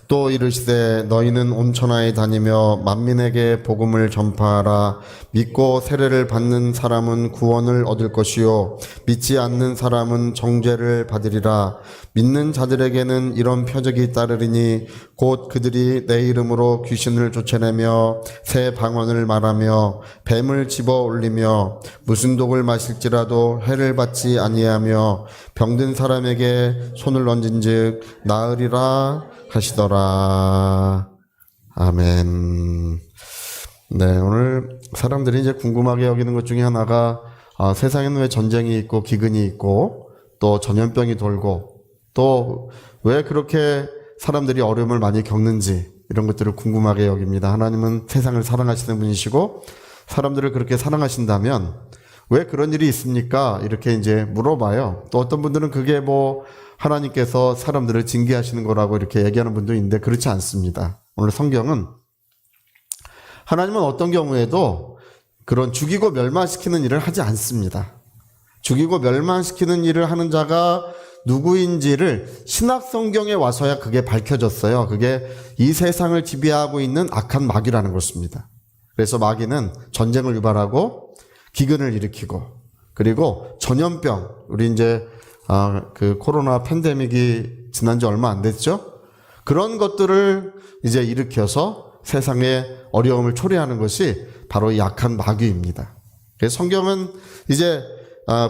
또 이르시되 너희는 온 천하에 다니며 만민에게 복음을 전파하라. 믿고 세례를 받는 사람은 구원을 얻을 것이요 믿지 않는 사람은 정죄를 받으리라. 믿는 자들에게는 이런 표적이 따르리니 곧 그들이 내 이름으로 귀신을 쫓아내며 새 방언을 말하며 뱀을 집어 올리며 무슨 독을 마실지라도 해를 받지 아니하며 병든 사람에게 손을 얹은즉 나으리라 하시더라. 아멘. 네, 오늘 사람들이 이제 궁금하게 여기는 것 중에 하나가 세상에는 왜 전쟁이 있고 기근이 있고 또 전염병이 돌고 또 왜 그렇게 사람들이 어려움을 많이 겪는지 이런 것들을 궁금하게 여깁니다. 하나님은 세상을 사랑하시는 분이시고 사람들을 그렇게 사랑하신다면 왜 그런 일이 있습니까? 이렇게 이제 물어봐요. 또 어떤 분들은 그게 뭐 하나님께서 사람들을 징계하시는 거라고 이렇게 얘기하는 분도 있는데 그렇지 않습니다. 오늘 성경은 하나님은 어떤 경우에도 그런 죽이고 멸망시키는 일을 하지 않습니다. 죽이고 멸망시키는 일을 하는 자가 누구인지를 신약 성경에 와서야 그게 밝혀졌어요. 그게 이 세상을 지배하고 있는 악한 마귀라는 것입니다. 그래서 마귀는 전쟁을 유발하고 기근을 일으키고 그리고 전염병, 우리 이제 그 코로나 팬데믹이 지난 지 얼마 안 됐죠? 그런 것들을 이제 일으켜서 세상에 어려움을 초래하는 것이 바로 이 약한 마귀입니다. 그래서 성경은 이제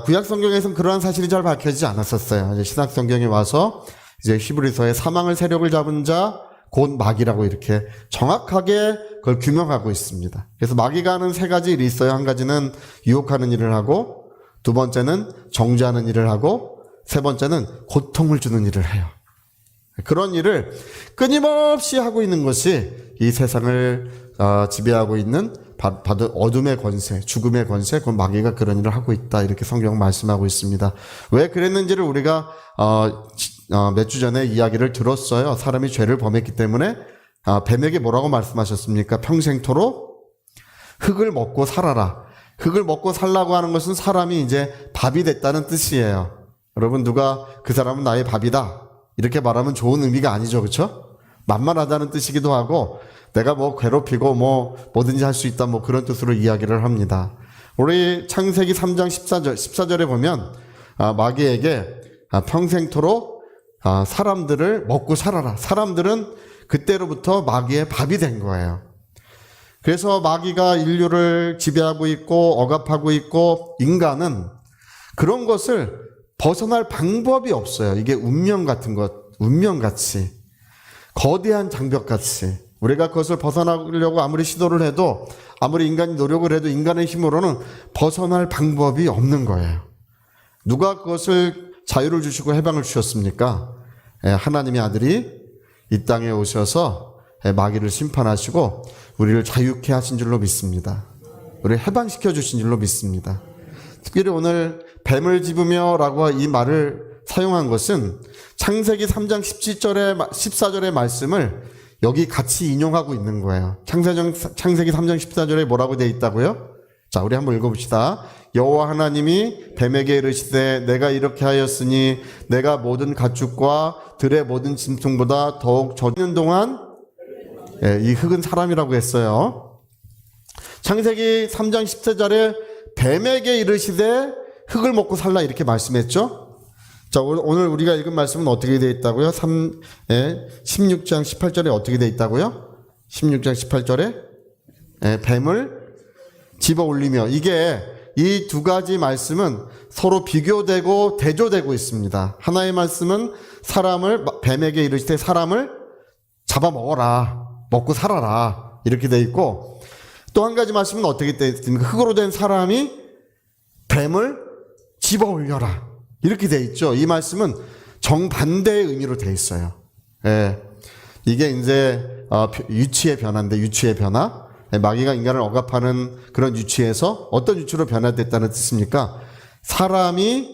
구약 성경에서는 그러한 사실이 잘 밝혀지지 않았었어요. 이제 신약 성경에 와서 이제 히브리서의 사망을 세력을 잡은 자 곧 마귀라고 이렇게 정확하게 그걸 규명하고 있습니다. 그래서 마귀가 하는 세 가지 일이 있어요. 한 가지는 유혹하는 일을 하고, 두 번째는 정죄하는 일을 하고, 세 번째는 고통을 주는 일을 해요. 그런 일을 끊임없이 하고 있는 것이 이 세상을 지배하고 있는 어둠의 권세, 죽음의 권세, 그 마귀가 그런 일을 하고 있다. 이렇게 성경은 말씀하고 있습니다. 왜 그랬는지를 우리가 몇 주 전에 이야기를 들었어요. 사람이 죄를 범했기 때문에 뱀에게 뭐라고 말씀하셨습니까? 평생토록 흙을 먹고 살아라. 흙을 먹고 살라고 하는 것은 사람이 이제 밥이 됐다는 뜻이에요. 여러분, 누가 그 사람은 나의 밥이다 이렇게 말하면 좋은 의미가 아니죠, 그렇죠? 만만하다는 뜻이기도 하고 내가 뭐 괴롭히고 뭐든지 할 수 있다 그런 뜻으로 이야기를 합니다. 우리 창세기 3장 14절에 보면 마귀에게 평생토록 사람들을 먹고 살아라. 사람들은 그때로부터 마귀의 밥이 된 거예요. 그래서 마귀가 인류를 지배하고 있고 억압하고 있고 인간은 그런 것을 벗어날 방법이 없어요. 이게 운명 같은 것, 운명같이 거대한 장벽같이 우리가 그것을 벗어나려고 아무리 시도를 해도 아무리 인간이 노력을 해도 인간의 힘으로는 벗어날 방법이 없는 거예요. 누가 그것을 자유를 주시고 해방을 주셨습니까? 하나님의 아들이 이 땅에 오셔서 마귀를 심판하시고 우리를 자유케 하신 줄로 믿습니다. 우리를 해방시켜 주신 줄로 믿습니다. 특별히 오늘 뱀을 집으며 라고 이 말을 사용한 것은 창세기 3장 14절의 말씀을 여기 같이 인용하고 있는 거예요. 창세기 3장 14절에 뭐라고 되어 있다고요? 자, 우리 한번 읽어봅시다. 여호와 하나님이 뱀에게 이르시되 내가 이렇게 하였으니 내가 모든 가축과 들의 모든 짐승보다 더욱 젖는 동안 이 흙은 사람이라고 했어요. 창세기 3장 14절에 뱀에게 이르시되 흙을 먹고 살라 이렇게 말씀했죠. 자, 오늘 우리가 읽은 말씀은 어떻게 되어 있다고요? 16장 18절에 어떻게 되어 있다고요? 16장 18절에 뱀을 집어 올리며, 이게 이 두 가지 말씀은 서로 비교되고 대조되고 있습니다. 하나의 말씀은 뱀에게 이르시되 사람을 잡아먹어라, 먹고 살아라 이렇게 되어 있고, 또 한 가지 말씀은 어떻게 되어 있습니까? 흙으로 된 사람이 뱀을 집어 올려라 이렇게 되어 있죠. 이 말씀은 정반대의 의미로 되어 있어요. 이게 이제 유치의 변화인데, 유치의 변화. 마귀가 인간을 억압하는 그런 유치에서 어떤 유치로 변화됐다는 뜻입니까? 사람이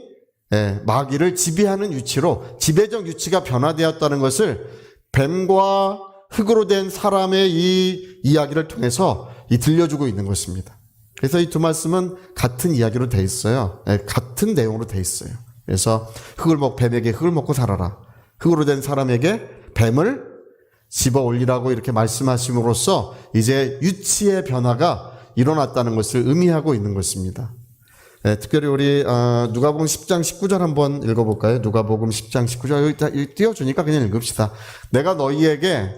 마귀를 지배하는 유치로, 지배적 유치가 변화되었다는 것을 뱀과 흙으로 된 사람의 이 이야기를 통해서 들려주고 있는 것입니다. 그래서 이 두 말씀은 같은 이야기로 돼 있어요. 같은 내용으로 돼 있어요. 그래서 뱀에게 흙을 먹고 살아라. 흙으로 된 사람에게 뱀을 집어 올리라고 이렇게 말씀하심으로써 이제 유치의 변화가 일어났다는 것을 의미하고 있는 것입니다. 네, 특별히 우리 누가복음 10장 19절 한번 읽어볼까요? 누가복음 10장 19절 여기 띄워주니까 그냥 읽읍시다. 내가 너희에게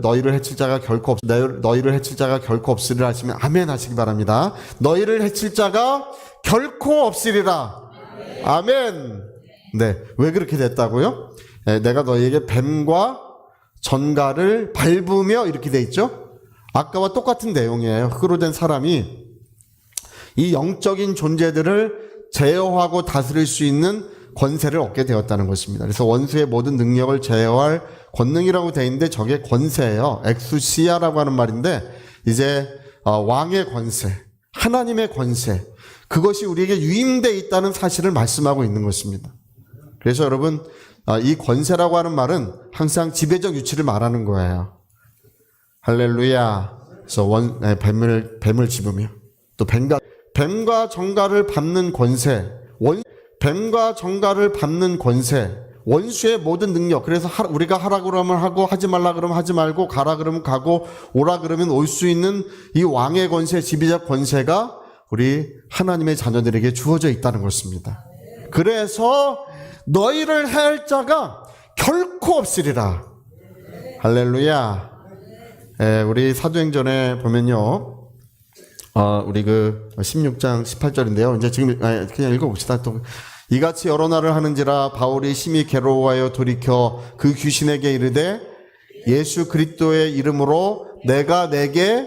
너희를 해칠 자가 결코 없으리라 하시면 아멘 하시기 바랍니다. 너희를 해칠 자가 결코 없으리라. 아멘. 네, 왜 그렇게 됐다고요? 네, 내가 너희에게 뱀과 전갈을 밟으며 이렇게 돼 있죠. 아까와 똑같은 내용이에요. 흙으로 된 사람이 이 영적인 존재들을 제어하고 다스릴 수 있는 권세를 얻게 되었다는 것입니다. 그래서 원수의 모든 능력을 제어할 권능이라고 되어 있는데 저게 권세예요. 엑수시아라고 하는 말인데 이제 왕의 권세, 하나님의 권세, 그것이 우리에게 유임되어 있다는 사실을 말씀하고 있는 것입니다. 그래서 여러분 이 권세라고 하는 말은 항상 지배적 유치를 말하는 거예요. 할렐루야. 그래서 뱀을 집으며 또 뱀과 정갈을 밟는 권세, 뱀과 정갈을 밟는 권세, 원수의 모든 능력. 그래서 우리가 하라 그러면 하고 하지 말라 그러면 하지 말고 가라 그러면 가고 오라 그러면 올 수 있는 이 왕의 권세, 지배적 권세가 우리 하나님의 자녀들에게 주어져 있다는 것입니다. 그래서 너희를 해할 자가 결코 없으리라. 할렐루야. 우리 사도행전에 보면요. 우리 16장 18절인데요. 이제 지금 그냥 읽어봅시다. 또 이같이 여러 날을 하는지라 바울이 심히 괴로워하여 돌이켜 그 귀신에게 이르되 예수 그리스도의 이름으로 내가 내게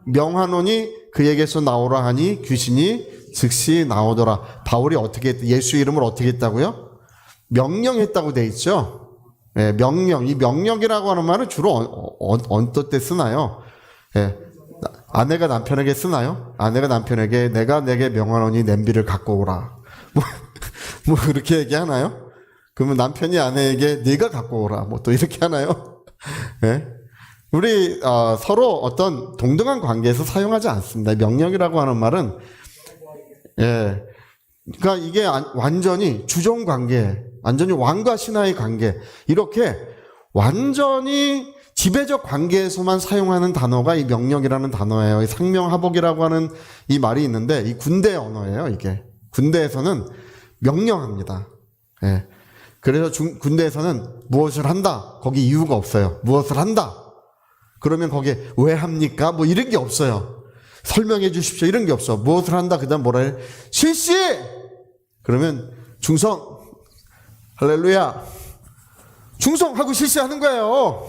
명하노니 그에게서 나오라 하니 귀신이 즉시 나오더라. 바울이 예수 이름을 어떻게 했다고요? 명령했다고 돼 있죠. 네, 명령. 이 명령이라고 하는 말은 주로 어떨 때 쓰나요? 네, 아내가 남편에게 쓰나요? 아내가 남편에게 내가 내게 명하노니 냄비를 갖고 오라. 뭐 그렇게 얘기하나요? 그러면 남편이 아내에게 네가 갖고 오라. 뭐 또 이렇게 하나요? 네? 우리 서로 어떤 동등한 관계에서 사용하지 않습니다. 명령이라고 하는 말은 그러니까 이게 완전히 주종 관계, 완전히 왕과 신하의 관계, 이렇게 완전히 지배적 관계에서만 사용하는 단어가 이 명령이라는 단어예요. 이 상명하복이라고 하는 이 말이 있는데 이 군대 언어예요. 이게 군대에서는 명령합니다. 그래서 군대에서는 무엇을 한다. 거기 이유가 없어요. 무엇을 한다. 그러면 거기에 왜 합니까? 뭐 이런 게 없어요. 설명해 주십시오. 이런 게 없어. 무엇을 한다. 그 다음 뭐라 해? 실시! 그러면 충성. 할렐루야. 충성하고 실시하는 거예요.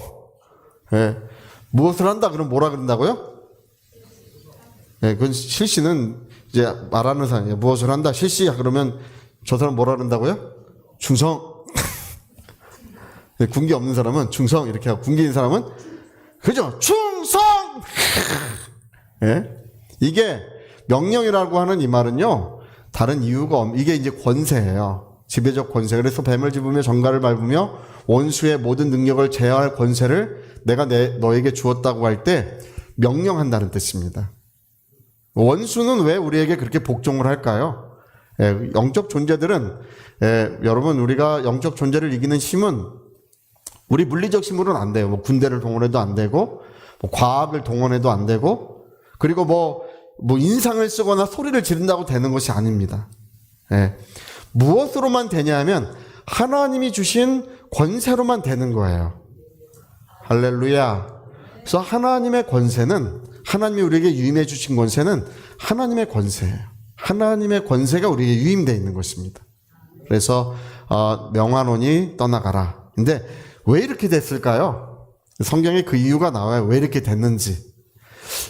무엇을 한다. 그럼 뭐라 그런다고요? 그건 실시는 이제 말하는 사람이에요. 무엇을 한다. 실시. 그러면 저 사람 뭐라 그런다고요? 충성. 군기 없는 사람은 충성 이렇게 하고 군기 있는 사람은 그죠? 충성! 이게 명령이라고 하는 이 말은요, 다른 이유가 이게 이제 권세예요. 지배적 권세. 그래서 뱀을 집으며 정갈을 밟으며 원수의 모든 능력을 제어할 권세를 내가 너에게 주었다고 할 때 명령한다는 뜻입니다. 원수는 왜 우리에게 그렇게 복종을 할까요? 영적 존재들은 여러분 우리가 영적 존재를 이기는 힘은 우리 물리적 힘으로는 안 돼요. 뭐 군대를 동원해도 안 되고 뭐 과학을 동원해도 안 되고 그리고 뭐 인상을 쓰거나 소리를 지른다고 되는 것이 아닙니다. 무엇으로만 되냐면 하나님이 주신 권세로만 되는 거예요. 할렐루야. 그래서 하나님의 권세는 하나님이 우리에게 유임해 주신 권세는 하나님의 권세예요. 하나님의 권세가 우리에게 유임되어 있는 것입니다. 그래서 명하노니 떠나가라. 근데 왜 이렇게 됐을까요? 성경에 그 이유가 나와요. 왜 이렇게 됐는지.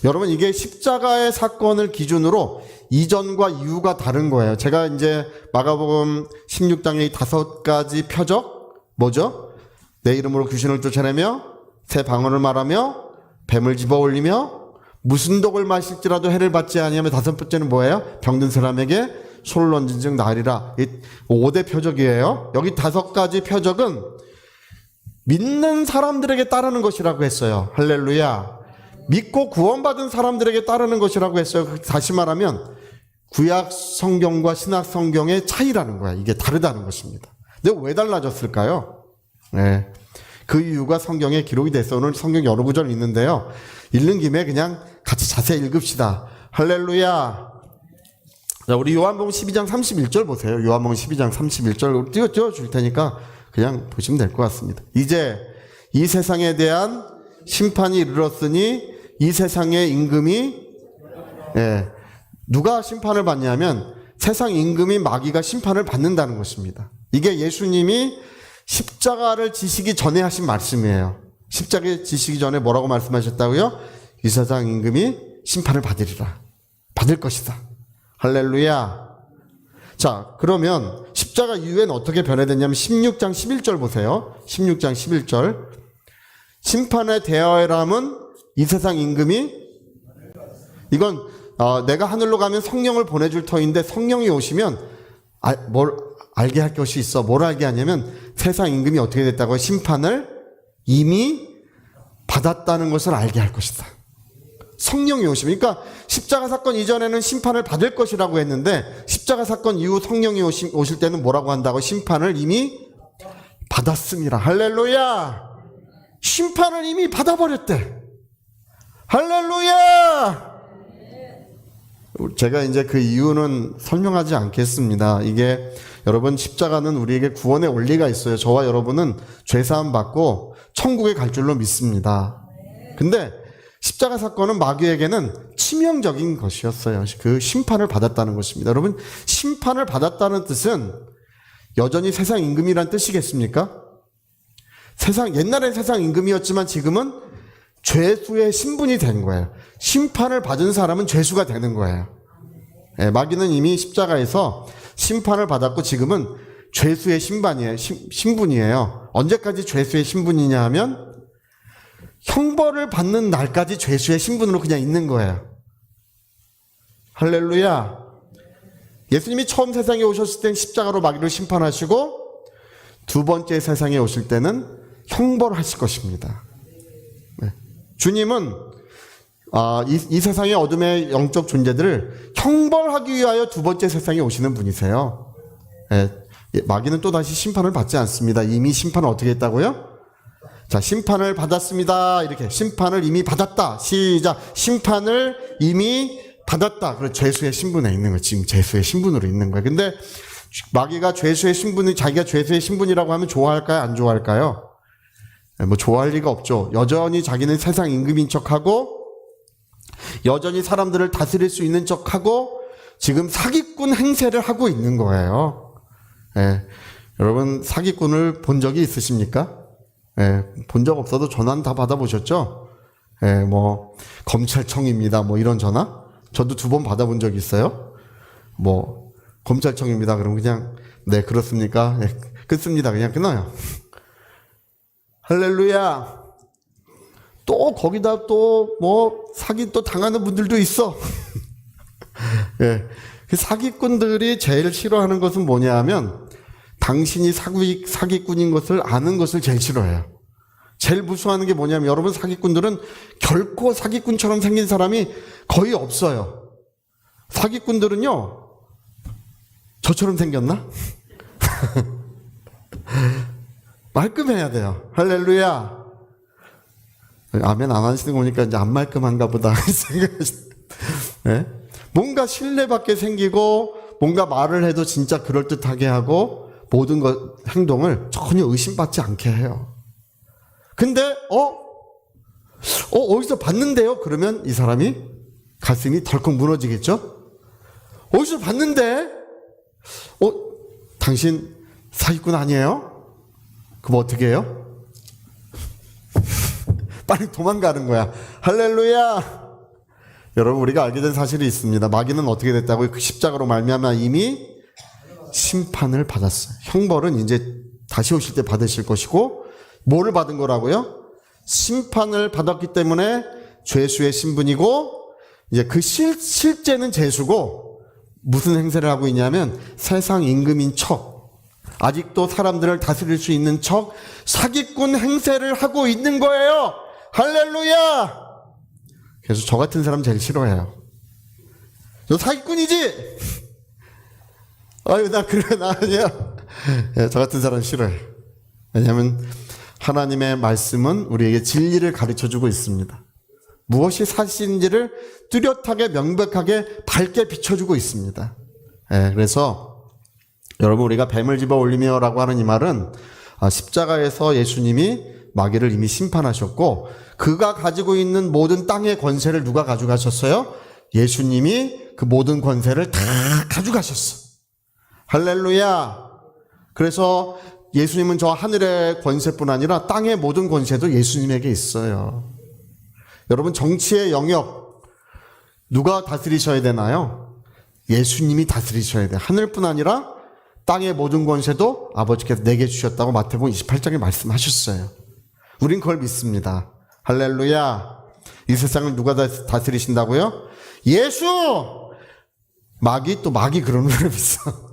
여러분 이게 십자가의 사건을 기준으로 이전과 이유가 다른 거예요. 제가 이제 마가복음 16장의 5가지 표적 뭐죠? 내 이름으로 귀신을 쫓아내며 새 방언을 말하며 뱀을 집어 올리며 무슨 독을 마실지라도 해를 받지 아니하며 5번째는 뭐예요? 병든 사람에게 손을 얹은 즉 나으리라. 이 5대 표적이에요. 여기 5가지 표적은 믿는 사람들에게 따르는 것이라고 했어요. 할렐루야. 믿고 구원받은 사람들에게 따르는 것이라고 했어요. 다시 말하면 구약 성경과 신약 성경의 차이라는 거야. 이게 다르다는 것입니다. 근데 왜 달라졌을까요? 그 이유가 성경에 기록이 됐어. 오늘 성경 여러 구절 있는데요. 읽는 김에 그냥 같이 자세히 읽읍시다. 할렐루야. 자, 우리 요한복음 12장 31절 보세요. 요한복음 12장 31절 띄워줄 테니까 그냥 보시면 될 것 같습니다. 이제 이 세상에 대한 심판이 이르렀으니 이 세상의 임금이 누가 심판을 받냐면 세상 임금인 마귀가 심판을 받는다는 것입니다. 이게 예수님이 십자가를 지시기 전에 하신 말씀이에요. 십자가를 지시기 전에 뭐라고 말씀하셨다고요? 이 세상 임금이 심판을 받으리라. 받을 것이다. 할렐루야. 자, 그러면 십자가 이후엔 어떻게 변해졌냐면 16장 11절 보세요. 16장 11절. 심판의 대여함은 이 세상 임금이, 이건 내가 하늘로 가면 성령을 보내줄 터인데 성령이 오시면 뭘 알게 할 것이 있어. 뭘 알게 하냐면 세상 임금이 어떻게 됐다고요? 심판을 이미 받았다는 것을 알게 할 것이다. 성령이 오시면, 그러니까 십자가 사건 이전에는 심판을 받을 것이라고 했는데 십자가 사건 이후 성령이 오실 때는 뭐라고 한다고? 심판을 이미 받았습니다. 할렐루야. 심판을 이미 받아버렸대. 할렐루야. 제가 이제 그 이유는 설명하지 않겠습니다. 이게 여러분, 십자가는 우리에게 구원의 원리가 있어요. 저와 여러분은 죄사함 받고 천국에 갈 줄로 믿습니다. 근데 십자가 사건은 마귀에게는 치명적인 것이었어요. 그 심판을 받았다는 것입니다. 여러분, 심판을 받았다는 뜻은 여전히 세상 임금이란 뜻이겠습니까? 옛날엔 세상 임금이었지만 지금은 죄수의 신분이 된 거예요. 심판을 받은 사람은 죄수가 되는 거예요. 마귀는 이미 십자가에서 심판을 받았고 지금은 죄수의 신분이에요. 언제까지 죄수의 신분이냐 하면 형벌을 받는 날까지 죄수의 신분으로 그냥 있는 거예요. 할렐루야. 예수님이 처음 세상에 오셨을 땐 십자가로 마귀를 심판하시고 두 번째 세상에 오실 때는 형벌하실 것입니다. 주님은 이 세상의 어둠의 영적 존재들을 형벌하기 위하여 두 번째 세상에 오시는 분이세요. 마귀는 또다시 심판을 받지 않습니다. 이미 심판을 어떻게 했다고요? 자, 심판을 받았습니다. 이렇게 심판을 이미 받았다. 시작. 심판을 이미 받았다. 그래, 죄수의 신분에 있는 거예요. 지금 죄수의 신분으로 있는 거예요. 근데 마귀가 죄수의 신분이, 자기가 죄수의 신분이라고 하면 좋아할까요? 안 좋아할까요? 뭐 좋아할 리가 없죠. 여전히 자기는 세상 임금인 척하고 여전히 사람들을 다스릴 수 있는 척하고 지금 사기꾼 행세를 하고 있는 거예요. 여러분, 사기꾼을 본 적이 있으십니까? 본 적 없어도 전화는 다 받아보셨죠? 뭐 검찰청입니다. 뭐 이런 전화? 저도 2번 받아본 적이 있어요. 뭐 검찰청입니다. 그럼 그냥 네, 그렇습니까? 끊습니다. 그냥 끊어요. 할렐루야. 또 거기다 또 뭐 사기 또 당하는 분들도 있어. 그 사기꾼들이 제일 싫어하는 것은 뭐냐 하면 당신이 사기꾼인 것을 아는 것을 제일 싫어해요. 제일 무서워하는 게 뭐냐면, 여러분, 사기꾼들은 결코 사기꾼처럼 생긴 사람이 거의 없어요. 사기꾼들은요, 저처럼 생겼나? 말끔해야 돼요. 할렐루야. 아멘 안 하시는 거 보니까 이제 안 말끔한가 보다. 뭔가 신뢰받게 생기고, 뭔가 말을 해도 진짜 그럴듯하게 하고, 모든 행동을 전혀 의심받지 않게 해요. 근데 어디서 봤는데요? 그러면 이 사람이 가슴이 덜컥 무너지겠죠? 어디서 봤는데? 당신 사기꾼 아니에요? 그럼 어떻게 해요? 빨리 도망가는 거야. 할렐루야. 여러분, 우리가 알게 된 사실이 있습니다. 마귀는 어떻게 됐다고요? 그 십자가로 말미암아 이미 심판을 받았어요. 형벌은 이제 다시 오실 때 받으실 것이고, 뭐를 받은 거라고요? 심판을 받았기 때문에 죄수의 신분이고, 이제 그 실제는 죄수고, 무슨 행세를 하고 있냐면 세상 임금인 척, 아직도 사람들을 다스릴 수 있는 척 사기꾼 행세를 하고 있는 거예요. 할렐루야. 그래서 저 같은 사람 제일 싫어해요. 너 사기꾼이지? 아유, 나 아니야. 저 같은 사람 싫어해. 왜냐하면 하나님의 말씀은 우리에게 진리를 가르쳐주고 있습니다. 무엇이 사실인지를 뚜렷하게 명백하게 밝게 비춰주고 있습니다. 그래서 여러분, 우리가 뱀을 집어 올리며라고 하는 이 말은 십자가에서 예수님이 마귀를 이미 심판하셨고, 그가 가지고 있는 모든 땅의 권세를 누가 가져가셨어요? 예수님이 그 모든 권세를 다 가져가셨어. 할렐루야. 그래서 예수님은 저 하늘의 권세뿐 아니라 땅의 모든 권세도 예수님에게 있어요. 여러분, 정치의 영역 누가 다스리셔야 되나요? 예수님이 다스리셔야 돼요. 하늘뿐 아니라 땅의 모든 권세도 아버지께서 내게 주셨다고 마태복음 28장에 말씀하셨어요. 우린 그걸 믿습니다. 할렐루야. 이 세상을 누가 다스리신다고요? 예수! 마귀 그러는 걸 믿어.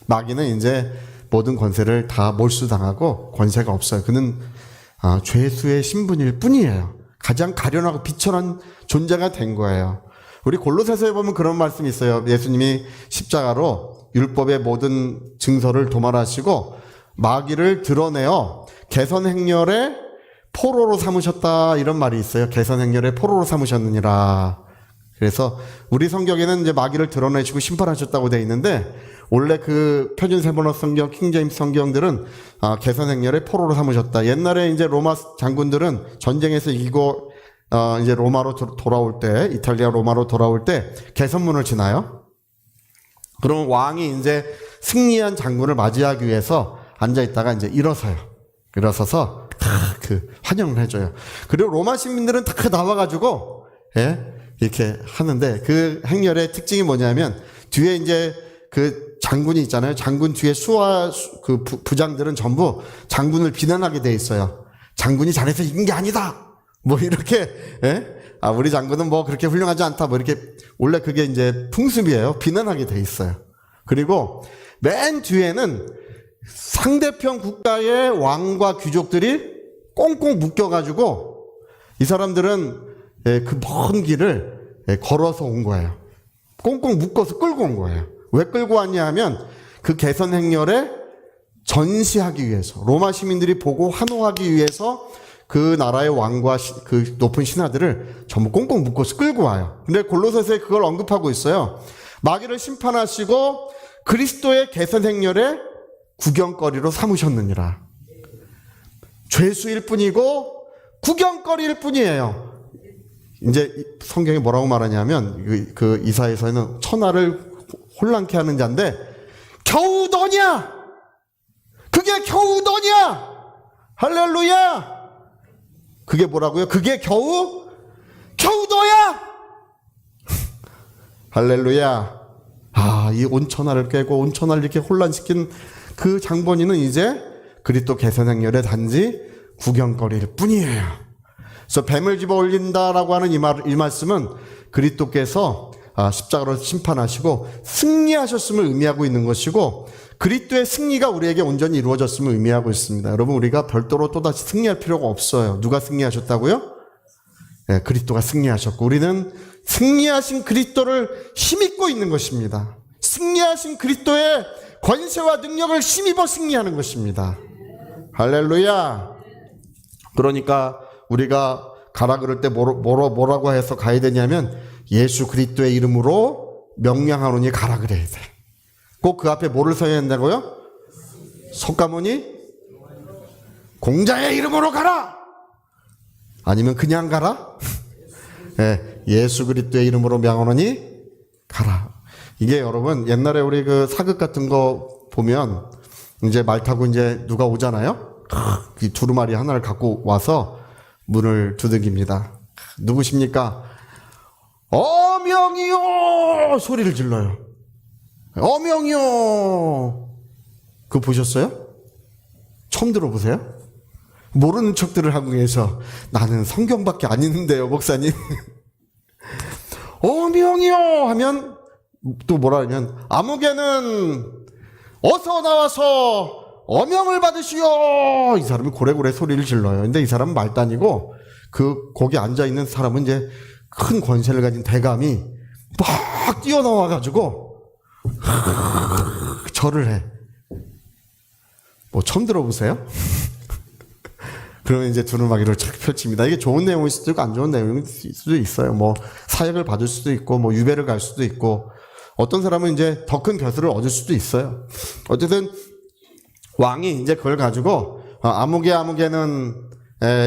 마귀는 이제 모든 권세를 다 몰수당하고 권세가 없어요. 그는 죄수의 신분일 뿐이에요. 가장 가련하고 비천한 존재가 된 거예요. 우리 골로새서에 보면 그런 말씀이 있어요. 예수님이 십자가로 율법의 모든 증서를 도말하시고 마귀를 드러내어 개선행렬의 포로로 삼으셨다, 이런 말이 있어요. 개선행렬의 포로로 삼으셨느니라. 그래서 우리 성경에는 이제 마귀를 드러내시고 심판하셨다고 되어 있는데, 원래 그 표준 세번역 성경, 킹제임스 성경들은 개선행렬의 포로로 삼으셨다. 옛날에 이제 로마 장군들은 전쟁에서 이기고 이제 로마로 돌아올 때, 이탈리아 로마로 돌아올 때 개선문을 지나요. 그럼 왕이 이제 승리한 장군을 맞이하기 위해서 앉아 있다가 이제 일어서서 환영을 해줘요. 그리고 로마 시민들은 다 나와가지고 이렇게 하는데, 그 행렬의 특징이 뭐냐면 뒤에 이제 그 장군이 있잖아요. 장군 뒤에 수하 그 부장들은 전부 장군을 비난하게 돼 있어요. 장군이 잘해서 이긴 게 아니다. 뭐 이렇게 우리 장군은 뭐 그렇게 훌륭하지 않다. 뭐 이렇게, 원래 그게 이제 풍습이에요. 비난하게 돼 있어요. 그리고 맨 뒤에는 상대편 국가의 왕과 귀족들이 꽁꽁 묶여가지고 이 사람들은 그 먼 길을 걸어서 온 거예요. 꽁꽁 묶어서 끌고 온 거예요. 왜 끌고 왔냐 하면 그 개선 행렬에 전시하기 위해서, 로마 시민들이 보고 환호하기 위해서 그 나라의 왕과 그 높은 신하들을 전부 꽁꽁 묶어서 끌고 와요. 근데 골로새서에 그걸 언급하고 있어요. 마귀를 심판하시고 그리스도의 개선 행렬에 구경거리로 삼으셨느니라. 죄수일 뿐이고 구경거리일 뿐이에요. 이제 성경이 뭐라고 말하냐면, 그 이사야서에는 천하를 혼란케 하는 자인데, 겨우 너냐? 그게 겨우 너냐? 할렐루야! 그게 뭐라고요? 그게 겨우 너야! 할렐루야! 이 온 천하를 깨고 온 천하를 이렇게 혼란시킨 그 장본인은 이제 그리스도 개선행렬의 단지 구경거리일 뿐이에요. 그래서 뱀을 집어 올린다라고 하는 이 말씀은 그리스도께서 십자가로 심판하시고 승리하셨음을 의미하고 있는 것이고, 그리스도의 승리가 우리에게 온전히 이루어졌음을 의미하고 있습니다. 여러분, 우리가 별도로 또다시 승리할 필요가 없어요. 누가 승리하셨다고요? 그리스도가 승리하셨고, 우리는 승리하신 그리스도를 힘입고 있는 것입니다. 승리하신 그리스도의 권세와 능력을 힘입어 승리하는 것입니다. 할렐루야. 그러니까 우리가 가라 그럴 때 뭐라고 해서 가야 되냐면, 예수 그리스도의 이름으로 명령하노니 가라 그래야 돼. 꼭 그 앞에 뭐를 써야 한다고요? 석가모니 공자의 이름으로 가라. 아니면 그냥 가라? 예수 그리스도의 이름으로 명하노니 가라. 이게 여러분, 옛날에 우리 그 사극 같은 거 보면 이제 말 타고 이제 누가 오잖아요. 이 두루마리 하나를 갖고 와서 문을 두들깁니다. 누구십니까? 어명이요! 소리를 질러요. 어명이요! 그거 보셨어요? 처음 들어보세요? 모르는 척들을 하고 계셔. 나는 성경밖에 안 읽는데요, 목사님. 어명이요! 하면 또 뭐라 하면, 아무개는 어서 나와서 어명을 받으시오! 이 사람이 고래고래 소리를 질러요. 근데 이 사람은 말도 아니고, 거기 앉아있는 사람은 이제 큰 권세를 가진 대감이 막 뛰어나와가지고 절을 해. 뭐 처음 들어보세요? 그러면 이제 두루마기를 착 펼칩니다. 이게 좋은 내용일 수도 있고 안 좋은 내용일 수도 있어요. 뭐 사역을 받을 수도 있고 뭐 유배를 갈 수도 있고 어떤 사람은 이제 더 큰 벼슬을 얻을 수도 있어요. 어쨌든 왕이 이제 그걸 가지고 아무개는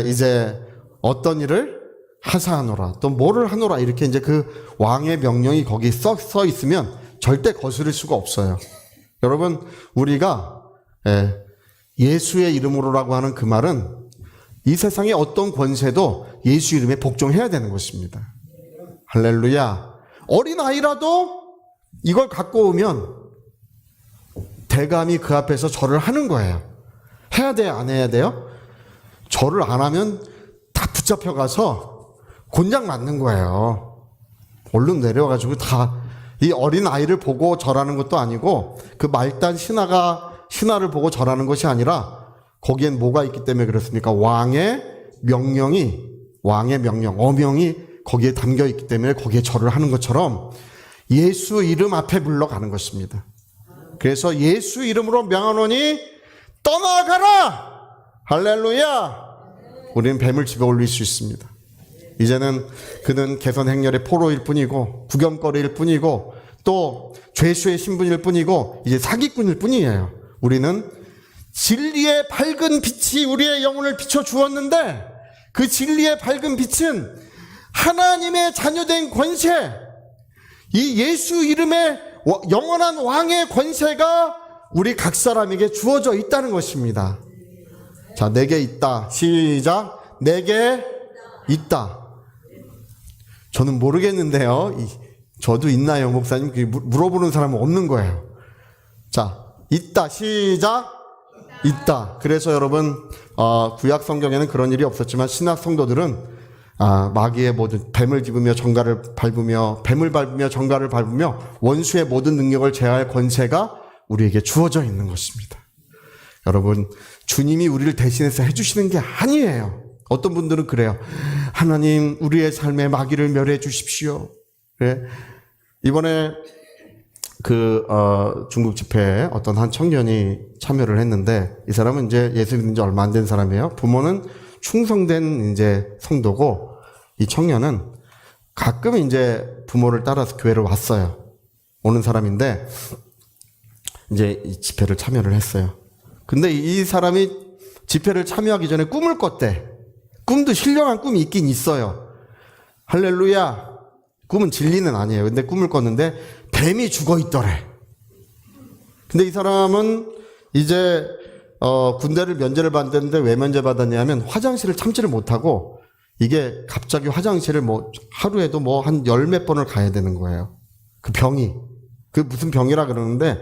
이제 어떤 일을 하사하노라 또 뭐를 하노라 이렇게 이제 그 왕의 명령이 거기 써 있으면 절대 거스를 수가 없어요. 여러분 우리가 예수의 이름으로라고 하는 그 말은 이 세상의 어떤 권세도 예수 이름에 복종해야 되는 것입니다. 할렐루야. 어린아이라도 이걸 갖고 오면 대감이 그 앞에서 절을 하는 거예요. 해야 돼요? 안 해야 돼요? 절을 안 하면 다 붙잡혀가서 곤장 맞는 거예요. 얼른 내려와가지고 다 이 어린아이를 보고 절하는 것도 아니고 그 말단 신하를 보고 절하는 것이 아니라 거기엔 뭐가 있기 때문에 그렇습니까? 왕의 명령, 어명이 거기에 담겨 있기 때문에 거기에 절을 하는 것처럼 예수 이름 앞에 물러가는 것입니다. 그래서 예수 이름으로 명하노니 떠나가라! 할렐루야! 우리는 뱀을 집에 올릴 수 있습니다. 이제는 그는 개선 행렬의 포로일 뿐이고 구경거리일 뿐이고 또 죄수의 신분일 뿐이고 이제 사기꾼일 뿐이에요. 우리는 진리의 밝은 빛이 우리의 영혼을 비춰주었는데 그 진리의 밝은 빛은 하나님의 자녀된 권세, 이 예수 이름의 영원한 왕의 권세가 우리 각 사람에게 주어져 있다는 것입니다. 자, 내게 있다. 시작. 내게 있다. 저는 모르겠는데요. 저도 있나요, 목사님? 물어보는 사람은 없는 거예요. 자, 있다. 시작. 있다. 그래서 여러분, 구약 성경에는 그런 일이 없었지만 신약 성도들은 마귀의 모든 뱀을 밟으며 정갈을 밟으며 뱀을 밟으며 정갈을 밟으며 원수의 모든 능력을 제어할 권세가 우리에게 주어져 있는 것입니다. 여러분, 주님이 우리를 대신해서 해주시는 게 아니에요. 어떤 분들은 그래요. 하나님, 우리의 삶에 마귀를 멸해 주십시오. 그래. 이번에 중국 집회에 어떤 한 청년이 참여를 했는데 이 사람은 이제 예수 믿은 지 얼마 안 된 사람이에요. 부모는 충성된 이제 성도고 이 청년은 가끔 이제 부모를 따라서 교회를 왔어요. 오는 사람인데 이제 이 집회를 참여를 했어요. 근데 이 사람이 집회를 참여하기 전에 꿈을 꿨대. 꿈도 신령한 꿈이 있긴 있어요. 할렐루야. 꿈은 진리는 아니에요. 근데 꿈을 꿨는데 뱀이 죽어 있더래. 근데 이 사람은 이제 군대를 면제를 받는데 왜 면제 받았냐면 화장실을 참지를 못하고 이게 갑자기 화장실을 뭐 하루에도 뭐 한 열 몇 번을 가야 되는 거예요. 그 병이. 그 무슨 병이라 그러는데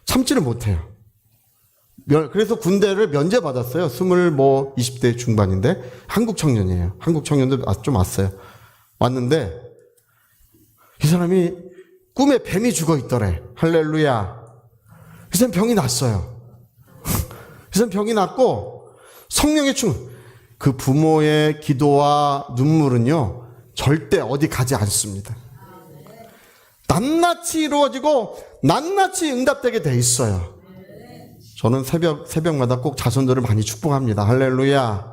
참지를 못해요. 그래서 군대를 면제 받았어요. 20대 중반인데 한국 청년이에요. 한국 청년도 좀 왔어요. 왔는데 이 사람이 꿈에 뱀이 죽어 있더래. 할렐루야. 이 사람 병이 났어요. 이 사람 병이 났고 성령의 그 부모의 기도와 눈물은요 절대 어디 가지 않습니다. 낱낱이 이루어지고 낱낱이 응답되게 돼 있어요. 저는 새벽마다 꼭 자손들을 많이 축복합니다. 할렐루야.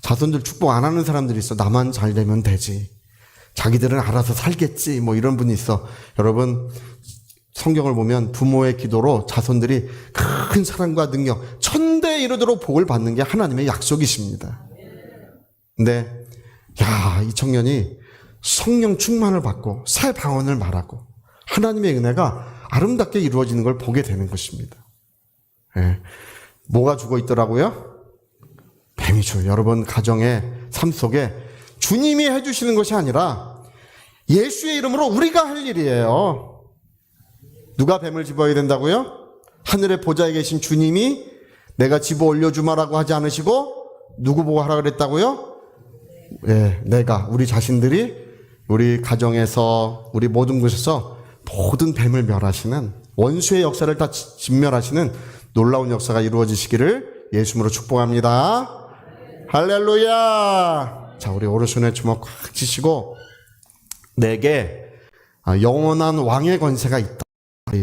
자손들 축복 안 하는 사람들이 있어. 나만 잘 되면 되지. 자기들은 알아서 살겠지. 뭐 이런 분이 있어. 여러분, 성경을 보면 부모의 기도로 자손들이 큰 사랑과 능력, 천대에 이르도록 복을 받는 게 하나님의 약속이십니다. 근데, 이 청년이 성령 충만을 받고 새 방언을 말하고 하나님의 은혜가 아름답게 이루어지는 걸 보게 되는 것입니다. 예. 뭐가 죽어 있더라고요? 뱀이 죽어요. 여러분 가정의 삶 속에 주님이 해주시는 것이 아니라 예수의 이름으로 우리가 할 일이에요. 누가 뱀을 집어야 된다고요? 하늘의 보좌에 계신 주님이 내가 집어 올려주마라고 하지 않으시고 누구 보고 하라 그랬다고요? 예, 내가 우리 자신들이 우리 가정에서 우리 모든 곳에서 모든 뱀을 멸하시는 원수의 역사를 다 진멸하시는 놀라운 역사가 이루어지시기를 예수님으로 축복합니다. 할렐루야. 자, 우리 오른손에 주먹 꽉 쥐시고 내게 영원한 왕의 권세가 있다.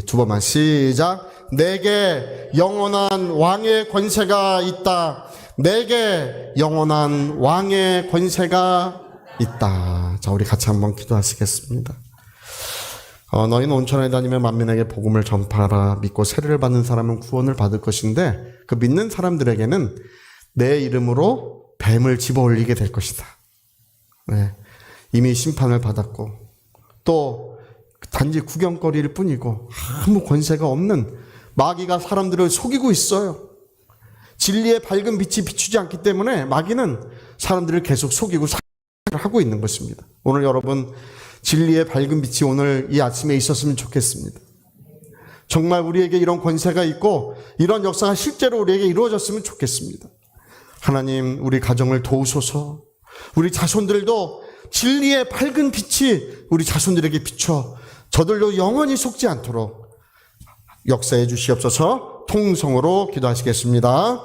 두 번만 시작. 내게 영원한 왕의 권세가 있다. 내게 영원한 왕의 권세가 있다. 자, 우리 같이 한번 기도하시겠습니다. 너희는 온 천하에 다니며 만민에게 복음을 전파하라. 믿고 세례를 받는 사람은 구원을 받을 것인데 그 믿는 사람들에게는 내 이름으로 뱀을 집어올리게 될 것이다. 네, 이미 심판을 받았고 또 단지 구경거리일 뿐이고 아무 권세가 없는 마귀가 사람들을 속이고 있어요. 진리의 밝은 빛이 비추지 않기 때문에 마귀는 사람들을 계속 속이고 하고 있는 것입니다. 오늘 여러분 진리의 밝은 빛이 오늘 이 아침에 있었으면 좋겠습니다. 정말 우리에게 이런 권세가 있고 이런 역사가 실제로 우리에게 이루어졌으면 좋겠습니다. 하나님, 우리 가정을 도우소서. 우리 자손들도 진리의 밝은 빛이 우리 자손들에게 비춰 저들도 영원히 속지 않도록 역사해 주시옵소서. 통성으로 기도하시겠습니다.